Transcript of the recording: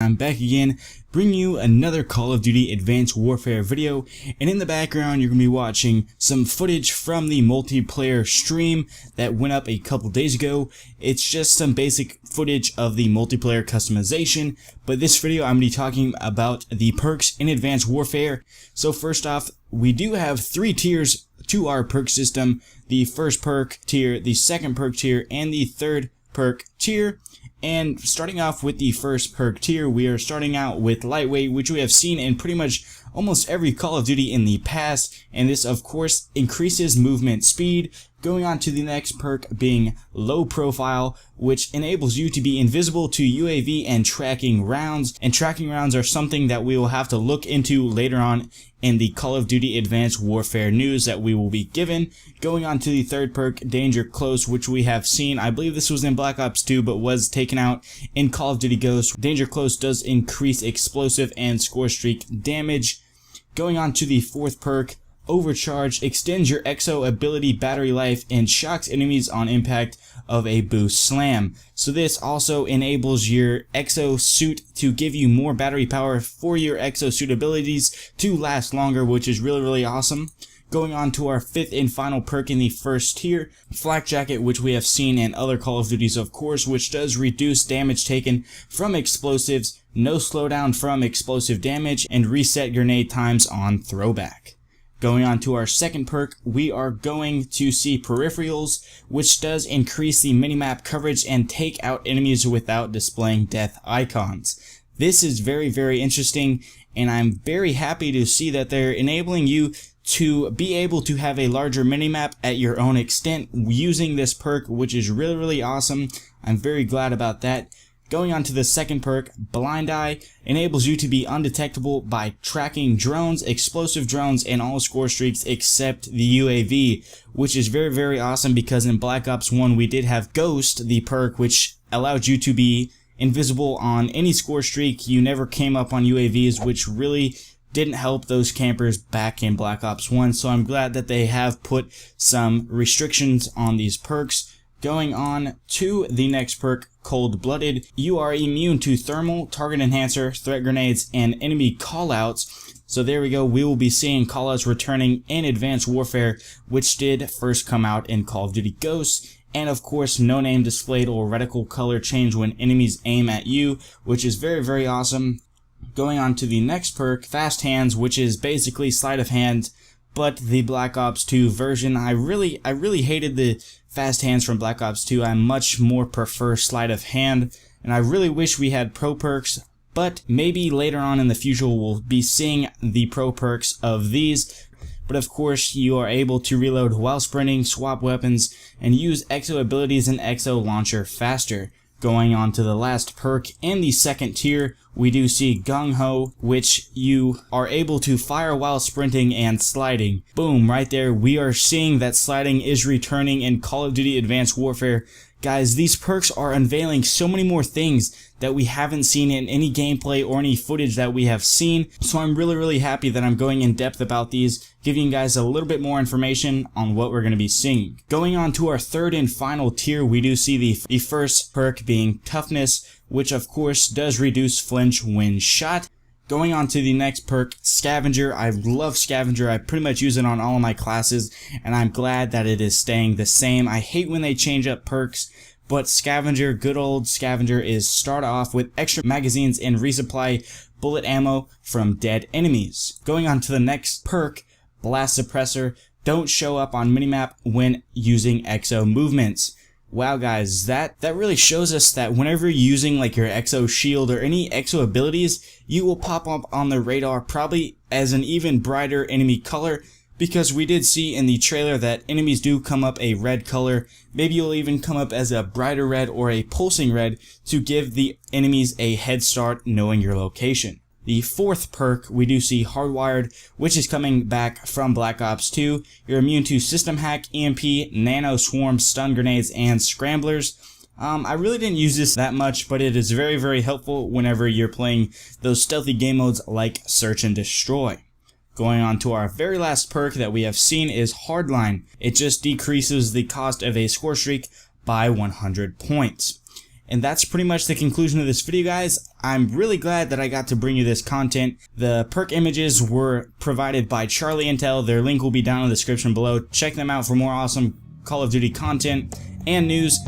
I'm back again, bringing you another Call of Duty Advanced Warfare video, and in the background you're going to be watching some footage from the multiplayer stream that went up a couple days ago. It's just some basic footage of the multiplayer customization, but this video I'm going to be talking about the perks in Advanced Warfare. So first off, we do have 3 tiers to our perk system: the first perk tier, the second perk tier, and the third perk tier. And starting off with the first perk tier, we are starting out with Lightweight, which we have seen in pretty much almost every Call of Duty in the past, and this of course increases movement speed. Going on to the next perk being Low Profile, which enables you to be invisible to UAV and tracking rounds, and tracking rounds are something that we will have to look into later on in the Call of Duty Advanced Warfare news that we will be given. Going on to the third perk, Danger Close, which we have seen, I believe this was in Black Ops 2 but was taken out in Call of Duty Ghosts. Danger Close does increase explosive and score streak damage. Going on to the fourth perk, Overcharge, extends your EXO ability battery life and shocks enemies on impact of a boost slam. So this also enables your EXO suit to give you more battery power for your EXO suit abilities to last longer, which is really awesome. Going on to our fifth and final perk in the first tier, Flak Jacket, which we have seen in other Call of Duties of course, which does reduce damage taken from explosives, no slowdown from explosive damage, and reset grenade times on throwback. Going on to our second perk, we are going to see Peripherals, which does increase the minimap coverage and take out enemies without displaying death icons. This is very interesting, and I'm very happy to see that they're enabling you to be able to have a larger minimap at your own extent using this perk, which is really awesome. I'm very glad about that. Going on to the second perk, Blind Eye, enables you to be undetectable by tracking drones, explosive drones, and all score streaks except the UAV, which is very awesome because in Black Ops 1 we did have Ghost, the perk which allowed you to be invisible on any score streak. You never came up on UAVs, which really didn't help those campers back in Black Ops 1, so I'm glad that they have put some restrictions on these perks. Going on to the next perk, Cold Blooded, you are immune to thermal, target enhancer, threat grenades, and enemy callouts. So there we go, we will be seeing callouts returning in Advanced Warfare, which did first come out in Call of Duty Ghosts. And of course, no name displayed or reticle color change when enemies aim at you, which is very awesome. Going on to the next perk, Fast Hands, which is basically sleight of hand, but the Black Ops 2 version. I really hated the Fast Hands from Black Ops 2. I much more prefer sleight of hand, and I really wish we had pro perks, but maybe later on in the future we'll be seeing the pro perks of these. But of course, you are able to reload while sprinting, swap weapons, and use EXO abilities and EXO launcher faster. Going on to the last perk in the second tier, we do see Gung Ho, which you are able to fire while sprinting and sliding. Boom, right there, we are seeing that sliding is returning in Call of Duty Advanced Warfare. Guys, these perks are unveiling so many more things that we haven't seen in any gameplay or any footage that we have seen. So I'm really happy that I'm going in depth about these, giving you guys a little bit more information on what we're going to be seeing. Going on to our third and final tier, we do see the first perk being Toughness, which of course does reduce flinch when shot. Going on to the next perk, Scavenger. I love Scavenger. I pretty much use it on all of my classes, and I'm glad that it is staying the same. I hate when they change up perks, but Scavenger, good old Scavenger, is start off with extra magazines and resupply bullet ammo from dead enemies. Going on to the next perk, Blast Suppressor. Don't show up on minimap when using EXO movements. Wow guys, that really shows us that whenever you're using like your EXO shield or any EXO abilities, you will pop up on the radar probably as an even brighter enemy color, because we did see in the trailer that enemies do come up a red color. Maybe you'll even come up as a brighter red or a pulsing red to give the enemies a head start knowing your location. The fourth perk, we do see Hardwired, which is coming back from Black Ops 2. You're immune to System Hack, EMP, Nano Swarm, Stun Grenades, and Scramblers. I really didn't use this that much, but it is very helpful whenever you're playing those stealthy game modes like Search and Destroy. Going on to our very last perk that we have seen is Hardline. It just decreases the cost of a score streak by 100 points. And that's pretty much the conclusion of this video, guys. I'm really glad that I got to bring you this content. The perk images were provided by Charlie Intel. Their link will be down in the description below. Check them out for more awesome Call of Duty content and news.